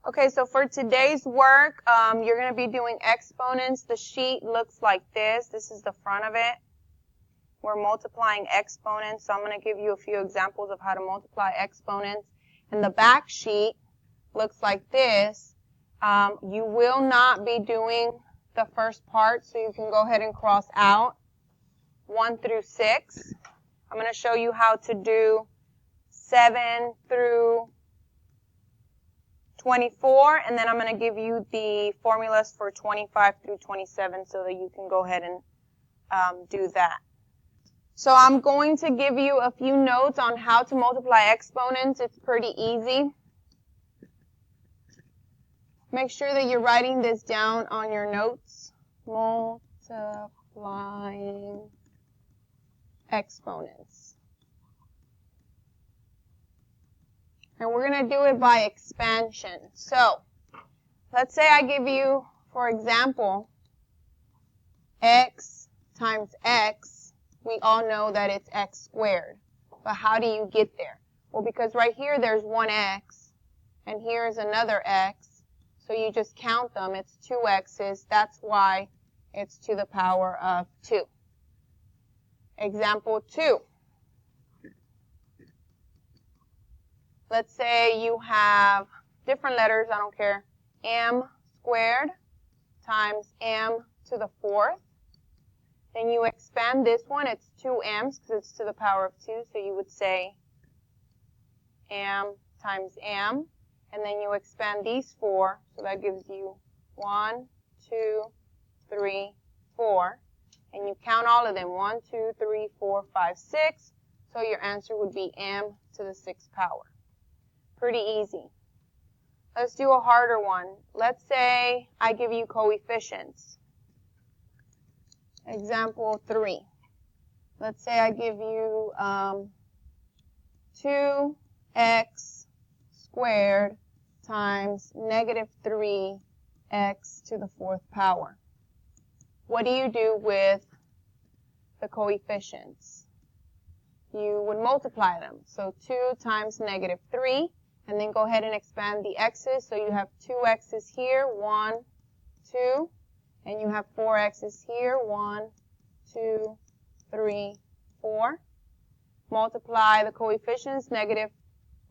Okay, so for today's work, you're going to be doing exponents. The sheet looks like this. This is the front of it. We're multiplying exponents, so I'm going to give you a few examples of how to multiply exponents. And the back sheet looks like this. You will not be doing the first part, so you can go ahead and cross out 1 through 6. I'm going to show you how to do 7 through 24, and then I'm going to give you the formulas for 25 through 27 so that you can go ahead and do that. So I'm going to give you a few notes on how to multiply exponents. It's pretty easy. Make sure that you're writing this down on your notes. Multiplying exponents. And we're going to do it by expansion. So, let's say I give you, for example, x times x. We all know that it's x squared. But how do you get there? Well, because right here there's one x, and here's another x. So you just count them. It's 2 x's. That's why it's to the power of 2. Example 2. Let's say you have different letters, I don't care, m squared times m to the 4th. Then you expand this one, it's 2m's because it's to the power of 2, so you would say m times m. And then you expand these 4, so that gives you 1, 2, 3, 4. And you count all of them, 1, 2, 3, 4, 5, 6. So your answer would be m to the 6th power. Pretty easy. Let's do a harder one. Let's say I give you coefficients. Example 3. Let's say I give you 2x squared times negative 3x to the 4th power. What do you do with the coefficients? You would multiply them. So 2 times negative 3. And then go ahead and expand the x's. So you have 2 x's here, 1, 2. And you have 4 x's here, 1, 2, 3, 4. Multiply the coefficients.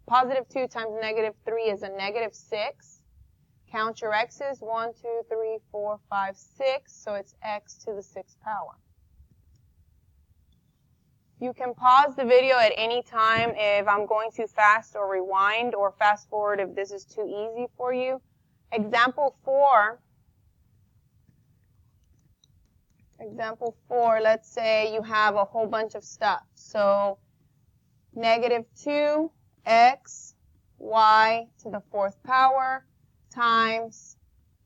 Positive 2 times negative 3 is a negative 6. Count your x's, 1, 2, 3, 4, 5, 6. So it's x to the 6th power. You can pause the video at any time if I'm going too fast, or rewind, or fast forward if this is too easy for you. Example 4. Example 4, let's say you have a whole bunch of stuff. So negative 2x y to the 4th power times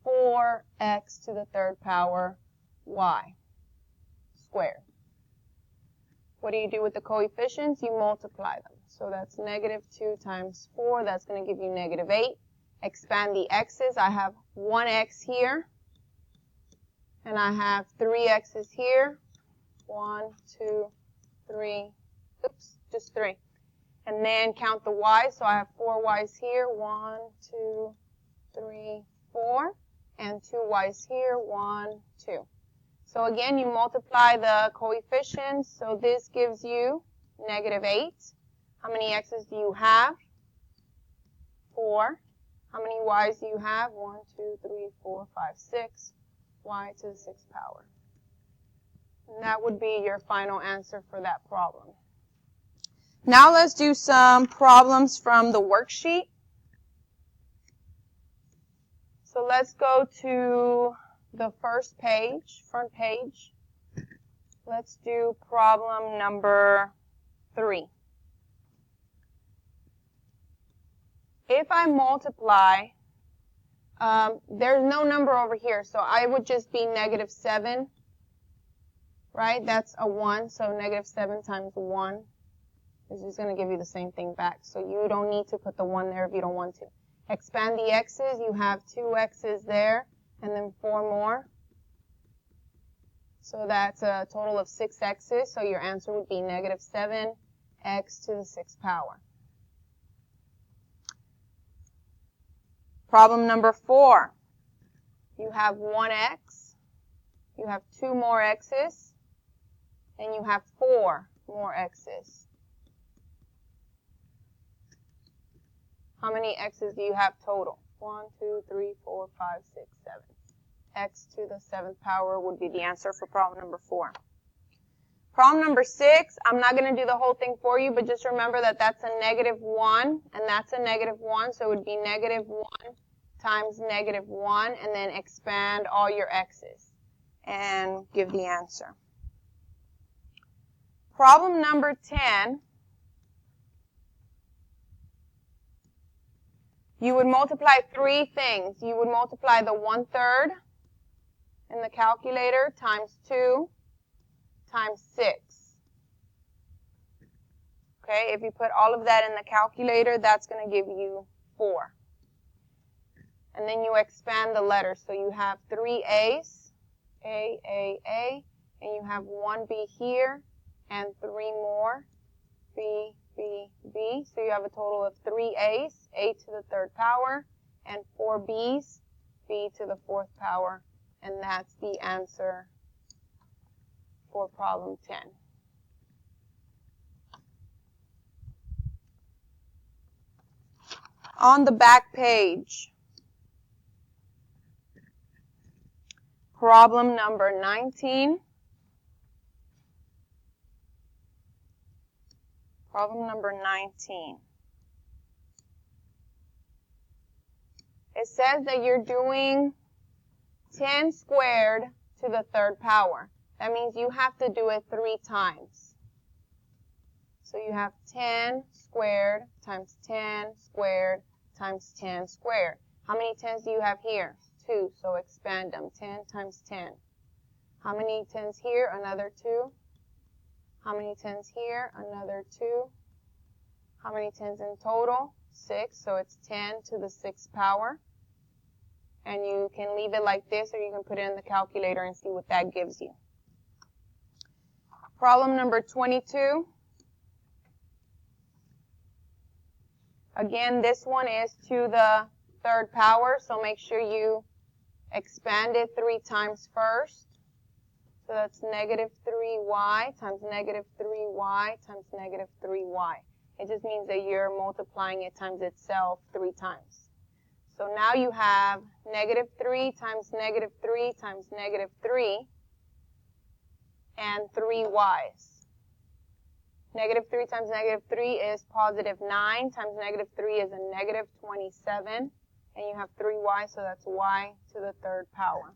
4x to the 3rd power y squared. What do you do with the coefficients? You multiply them. So that's negative 2 times 4. That's going to give you negative 8. Expand the x's. I have 1x here. And I have 3 x's here. 1, 2, 3. Oops, just 3. And then count the y's. So I have 4 y's here. 1, 2, 3, 4. And 2 y's here. 1, 2. So again, you multiply the coefficients. So this gives you negative 8. How many x's do you have? 4. How many y's do you have? 1, 2, 3, 4, 5, 6. Y to the 6th power. And that would be your final answer for that problem. Now let's do some problems from the worksheet. So let's go to the first page, front page. Let's do problem number 3. If I multiply, there's no number over here, so I would just be negative 7, right? That's a 1, so negative 7 times 1 is just going to give you the same thing back. So you don't need to put the 1 there if you don't want to. Expand the x's. You have 2 x's there, and then 4 more. So that's a total of 6 x's, so your answer would be negative 7x to the 6th power. Problem number 4. You have 1x, you have 2 more x's, and you have 4 more x's. How many x's do you have total? 1, 2, 3, 4, 5, 6, 7. X to the 7th power would be the answer for problem number 4. Problem number 6, I'm not going to do the whole thing for you, but just remember that that's a negative 1, and that's a negative 1, so it would be negative 1 times negative 1, and then expand all your x's and give the answer. Problem number 10, you would multiply 3 things. You would multiply the 1/3 in the calculator times 2 times 6. Okay, if you put all of that in the calculator, that's going to give you 4. And then you expand the letters. So you have 3 A's, A, and you have 1 B here, and 3 more, B, B, B. So you have a total of 3 A's, A to the 3rd power, and 4 B's, B to the 4th power. And that's the answer for problem 10. On the back page, problem number 19. Problem number 19. It says that you're doing 10 squared to the 3rd power. That means you have to do it 3 times. So you have 10 squared times 10 squared times 10 squared. How many 10s do you have here? 2, so expand them. 10 times 10. How many 10s here? Another 2. How many 10s here? Another 2. How many 10s in total? 6, so it's 10 to the 6th power. And you can leave it like this, or you can put it in the calculator and see what that gives you. Problem number 22. Again, this one is to the 3rd power, so make sure you expand it 3 times first. So that's negative 3y times negative 3y times negative 3y. It just means that you're multiplying it times itself 3 times. So now you have negative 3 times negative 3 times negative 3 and 3 y's. Negative 3 times negative 3 is positive 9 times negative 3 is a negative 27. And you have 3y, so that's y to the 3rd power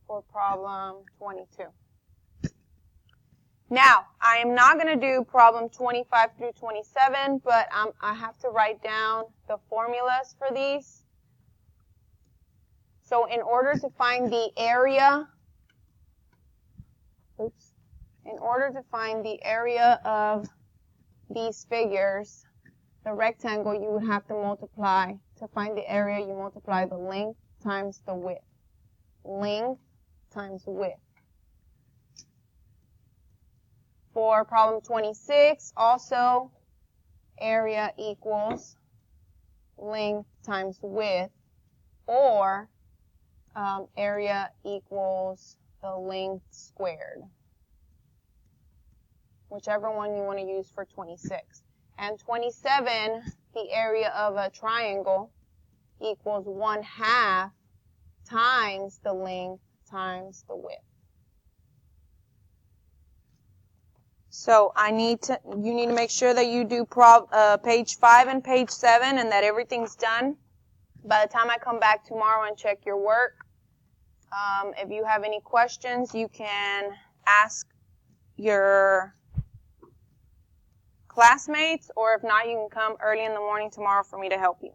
for problem 22. Now, I am not going to do problem 25 through 27, but I have to write down the formulas for these. So in order to find the area, of these figures, the rectangle, you would have to multiply. To find the area, you multiply the length times the width. Length times width. For problem 26, also, area equals length times width, or area equals the length squared. Whichever one you want to use for 26. And 27, the area of a triangle equals 1/2 times the length times the width. So you need to make sure that you do page 5 and page 7 and that everything's done. By the time I come back tomorrow and check your work, if you have any questions, you can ask your classmates, or if not, you can come early in the morning tomorrow for me to help you.